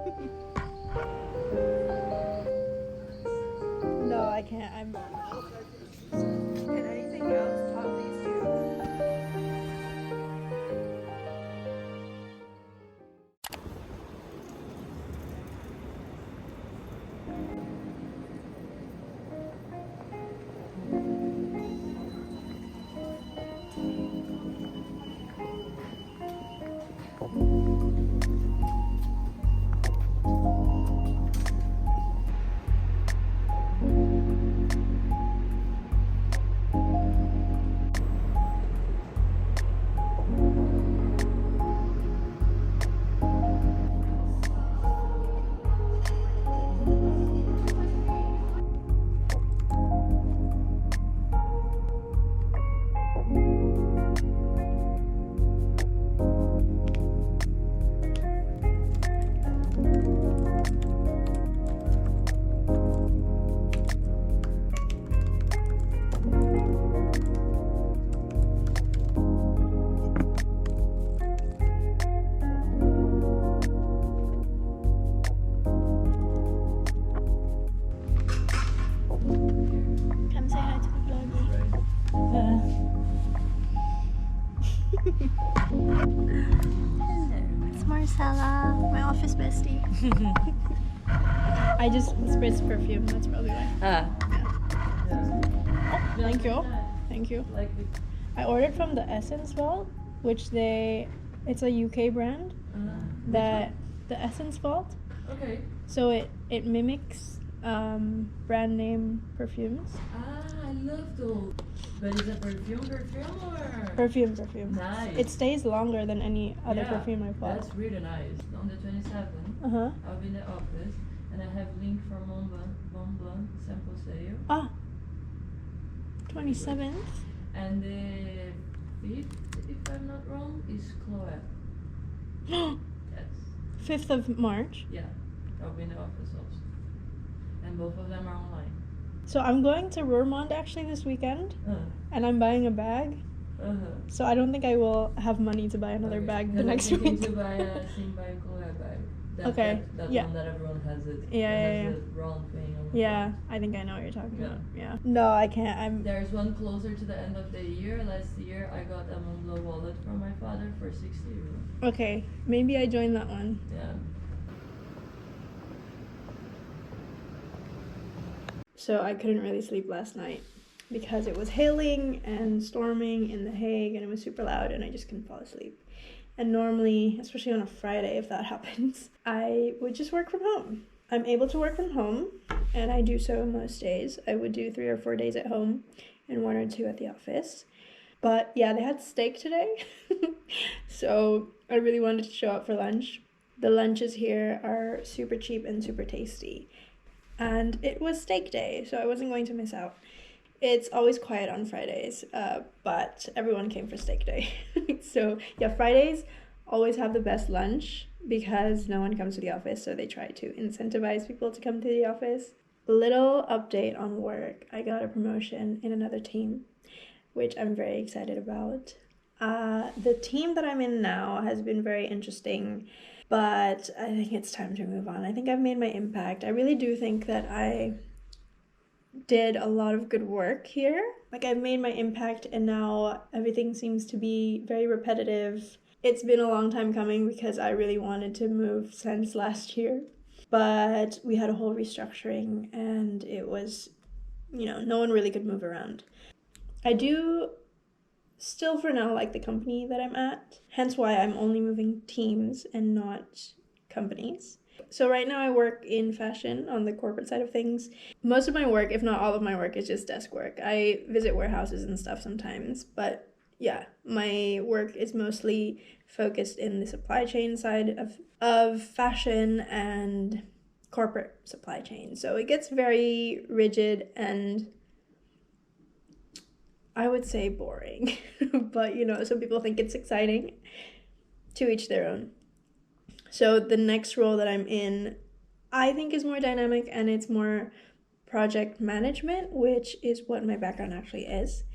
No, I can't. Can anything else top these two? Come say hi to the vloggy. Hello. It's Marcella, my office bestie. I just spritzed perfume, that's probably why. Oh, thank you. Thank you. I ordered from the Essence Vault, which it's a UK brand. The Essence Vault. Okay. So it mimics brand name perfumes. I love those. But is it perfume or? Perfume. Nice. It stays longer than any other perfume I've bought. That's really nice. On the 27th, I'll be in the office and I have link for Mont Blanc sample sale. Ah, 27th. And the 5th, if I'm not wrong, is Chloe. Yes. 5th of March. Yeah, I'll be in the office also. And both of them are online. So I'm going to Roermond actually this weekend, and I'm buying a bag. So I don't think I will have money to buy another bag the next week. To buy a Chloe bag. That one that everyone has it. Yeah. The round thing on the Yeah, I think I know what you're talking about. Yeah. No, I can't. There's one closer to the end of the year. Last year I got a Mont Blanc wallet from my father for 60 euros. Okay, maybe I join that one. Yeah. So I couldn't really sleep last night because it was hailing and storming in The Hague and it was super loud and I just couldn't fall asleep. And normally, especially on a Friday, if that happens, I would just work from home. I'm able to work from home and I do so most days. I would do 3 or 4 days at home and 1 or 2 at the office. But yeah, they had steak today. So I really wanted to show up for lunch. The lunches here are super cheap and super tasty. And it was steak day, so I wasn't going to miss out. It's always quiet on Fridays, but everyone came for steak day. So yeah, Fridays always have the best lunch because no one comes to the office, so they try to incentivize people to come to the office. Little update on work. I got a promotion in another team, which I'm very excited about. The team that I'm in now has been very interesting, but I think it's time to move on. I think I've made my impact. I really do think that I did a lot of good work here. Like, I've made my impact and now everything seems to be very repetitive. It's been a long time coming because I really wanted to move since last year. But we had a whole restructuring and it was, no one really could move around. I do still for now like the company that I'm at, hence why I'm only moving teams and not companies. So right now I work in fashion on the corporate side of things. Most of my work, if not all of my work, is just desk work. I visit warehouses and stuff sometimes, but yeah, my work is mostly focused in the supply chain side of fashion and corporate supply chain. So it gets very rigid and I would say boring, but some people think it's exciting. To each their own. So the next role that I'm in, I think is more dynamic and it's more project management, which is what my background actually is.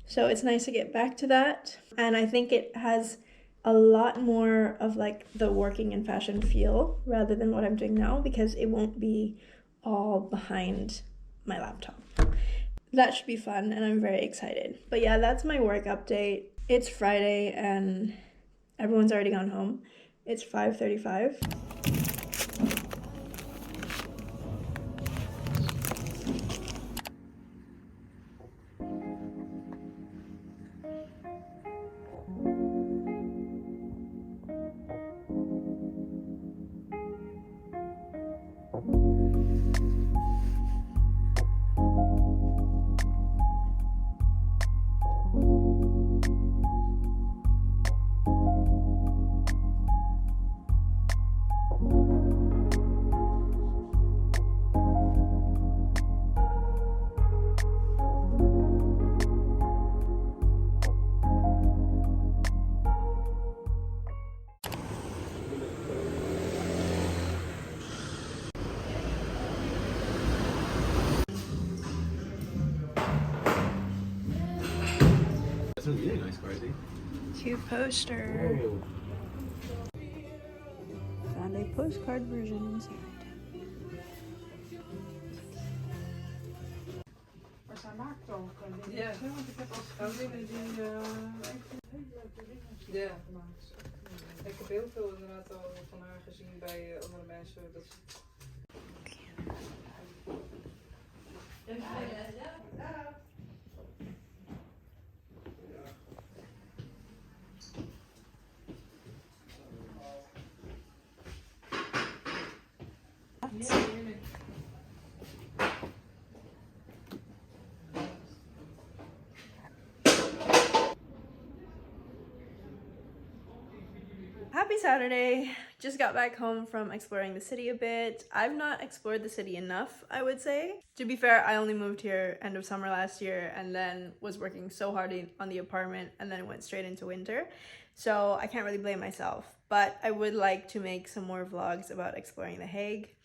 So it's nice to get back to that. And I think it has a lot more of like the working in fashion feel rather than what I'm doing now, because it won't be all behind my laptop. That should be fun, and I'm very excited. But yeah, that's my work update. It's Friday and everyone's already gone home. It's 5:35. That's a really nice car, I think. Cute poster. Oh. Found a postcard version inside. Maar zij maakt ook dingen, Ja. want ik heb als vrouw dingen die echt hele leuke dingen Ja. gemaakt. Ik heb heel veel inderdaad al van haar gezien bij andere mensen. Dat is... Happy Saturday! Just got back home from exploring the city a bit. I've not explored the city enough, I would say. To be fair, I only moved here end of summer last year and then was working so hard on the apartment, and then it went straight into winter. So I can't really blame myself, but I would like to make some more vlogs about exploring The Hague.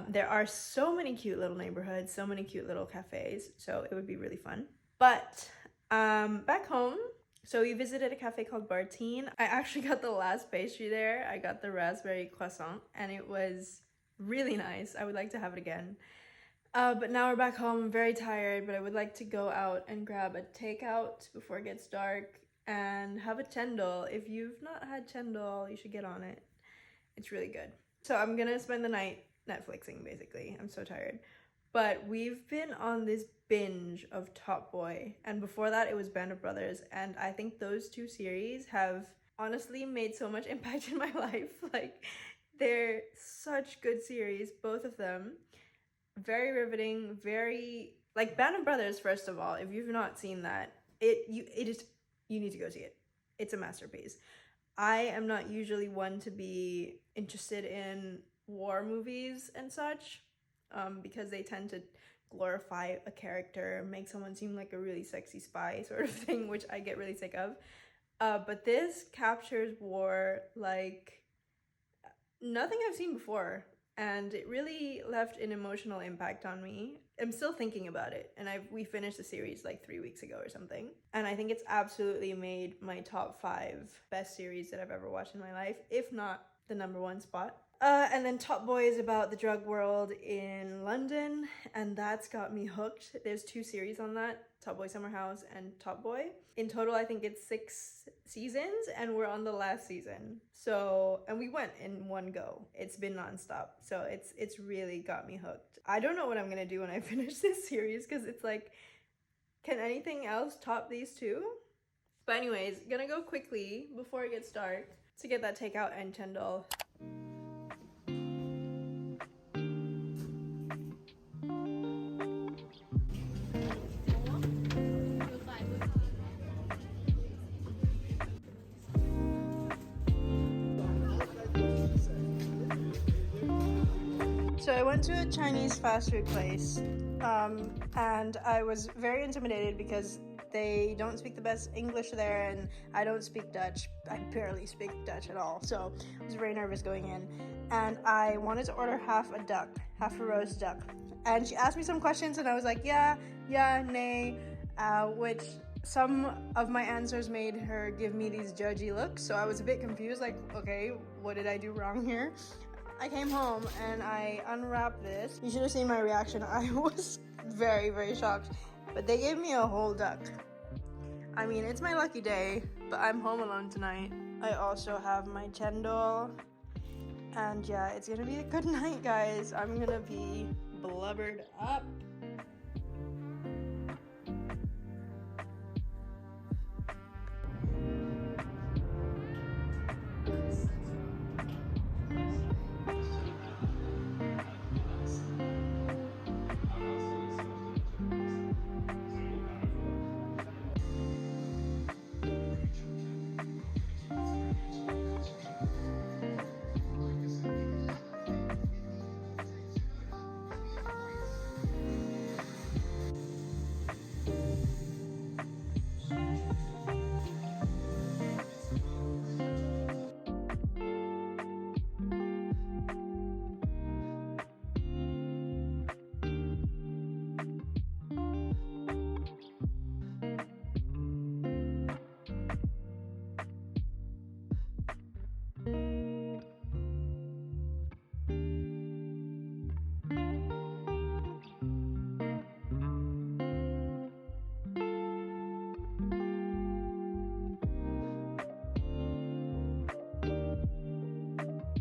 There are so many cute little neighborhoods, so many cute little cafes, so it would be really fun. But back home, so we visited a cafe called Bartine. I actually got the last pastry there. I got the raspberry croissant and it was really nice. I would like to have it again. But now we're back home. I'm very tired, but I would like to go out and grab a takeout before it gets dark and have a chendol. If you've not had chendol, you should get on it. It's really good. So I'm gonna spend the night Netflixing, basically. I'm so tired. But we've been on this binge of Top Boy, and before that it was Band of Brothers, and I think those two series have honestly made so much impact in my life. Like, they're such good series, both of them. Very riveting, very... Like, Band of Brothers, first of all, if you've not seen that, you need to go see it. It's a masterpiece. I am not usually one to be interested in war movies and such, because they tend to glorify a character, make someone seem like a really sexy spy sort of thing, which I get really sick of. But this captures war like nothing I've seen before, and it really left an emotional impact on me. I'm still thinking about it, and we finished the series like 3 weeks ago or something, and I think it's absolutely made my top 5 best series that I've ever watched in my life, if not the #1 spot. And then Top Boy is about the drug world in London, and that's got me hooked. There's 2 series on that, Top Boy Summer House and Top Boy. In total, I think it's 6 seasons, and we're on the last season. So, and we went in one go. It's been nonstop, so it's really got me hooked. I don't know what I'm gonna do when I finish this series, because it's like, can anything else top these 2? But anyways, gonna go quickly before it gets dark to get that takeout and chendol. So I went to a Chinese fast food place, and I was very intimidated because they don't speak the best English there, and I don't speak Dutch. I barely speak Dutch at all, so I was very nervous going in. And I wanted to order half a roast duck. And she asked me some questions, and I was like, yeah, nay, which some of my answers made her give me these judgy looks, so I was a bit confused, like, okay, what did I do wrong here? I came home and I unwrapped this. You should have seen my reaction. I was very, very shocked. But they gave me a whole duck. I mean, it's my lucky day, but I'm home alone tonight. I also have my chendol. And yeah, it's gonna be a good night, guys. I'm gonna be blubbered up.